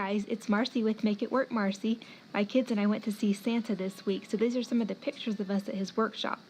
guys, it's Marcy with Make It Work Marcy. My kids and I went to see Santa this week, so these are some of the pictures of us at his workshop.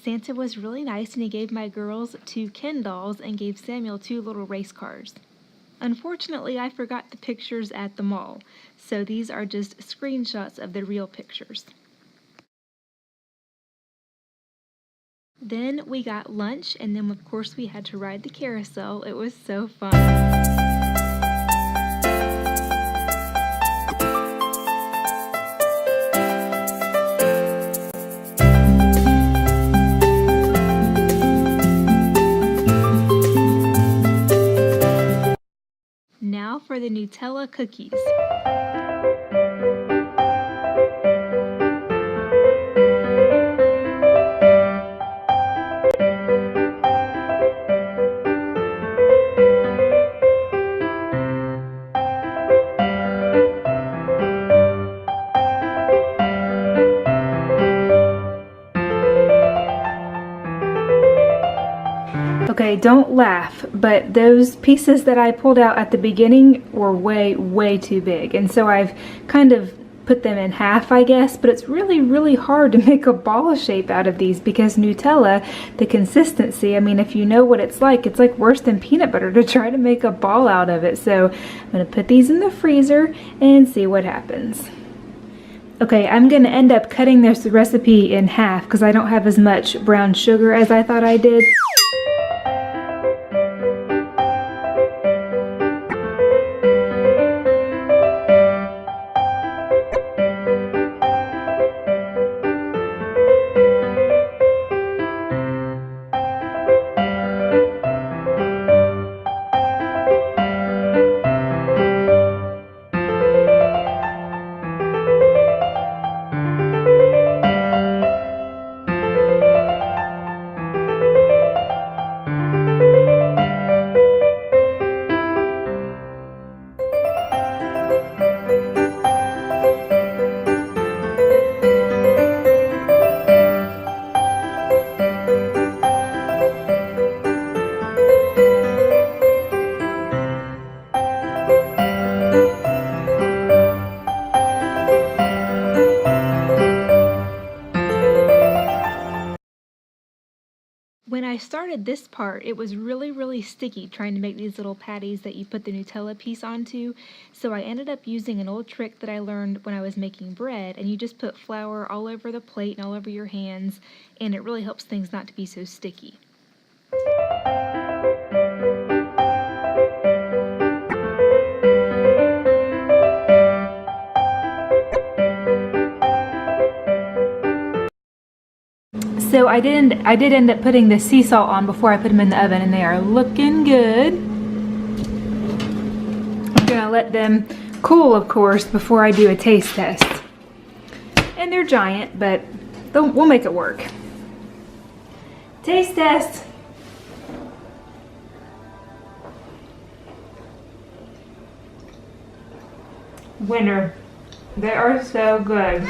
Santa was really nice and he gave my girls 2 Ken dolls and gave Samuel 2 little race cars. Unfortunately, I forgot the pictures at the mall, so these are just screenshots of the real pictures. Then we got lunch, and then of course we had to ride the carousel. It was so fun. Now for the Nutella cookies. Okay, don't laugh, but those pieces that I pulled out at the beginning were way too big. And so I've kind of put them in half, I guess, but it's really hard to make a ball shape out of these because Nutella, the consistency, I mean, if you know what it's like worse than peanut butter to try to make a ball out of it. So I'm gonna put these in the freezer and see what happens. Okay, I'm gonna end up cutting this recipe in half because I don't have as much brown sugar as I thought I did. When I started this part, it was really sticky trying to make these little patties that you put the Nutella piece onto, so I ended up using an old trick that I learned when I was making bread, and you just put flour all over the plate and all over your hands, and it really helps things not to be so sticky. So I did end up putting the sea salt on before I put them in the oven, and they are looking good. I'm gonna let them cool, of course, before I do a taste test. And they're giant, but we'll make it work. Taste test. Winner. They are so good.